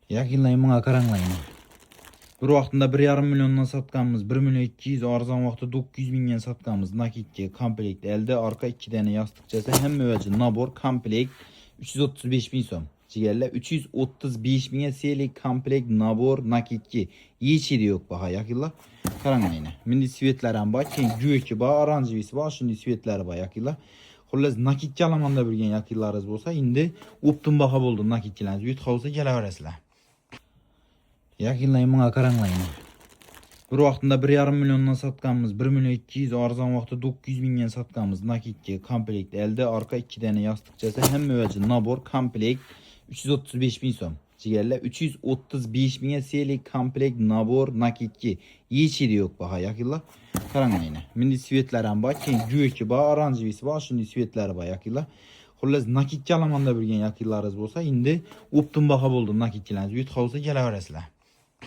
Yakınlayın karanglayın. Bir vaqtında 1,5 milyondan satkanımız 1 milyon 200, arzan vaqtda 900 mingden satkanımız nakitçi komplekt elde arka 2 tane yastıkçası hem müvəcci nabor komplekt 335 bin so'm. Cigerle 335 binge selik komplekt nabor nakitçi. Yeçi de yok baha yakilla. Karanglayın. Mindi sivetlerim var. Keyin göki var, oranjevisi var. Şundi sivetleri var yakilla. Xullas nakitçi alamanda bilgen yakillarınız bolsa, endi optim baha bo'ldi nakitchilarni yut qolsa kelaverasizlar. Yakınlayın karanglayın. Bir vaqtında 1,5 milyondan satkanımız 1 milyon 200, arzan vaqtda 900 mingden satkanımız nakitçi komplekt elde arka 2 tane yastıkçası hem müvəcci nabor komplekt 335 bin so'm. Cigerle 335 binge selik komplekt nabor nakitçi. Yeçi de yok baha yakilla. Karanglayın. Mindi sivetlerim var. Keyin göki var, oranjevisi var. Şundi sivetleri var yakilla. Xullas nakitçi alamanda bilgen yakillarınız bolsa, endi optim baha bo'ldi nakitchilarni yut qolsa kelaverasizlar.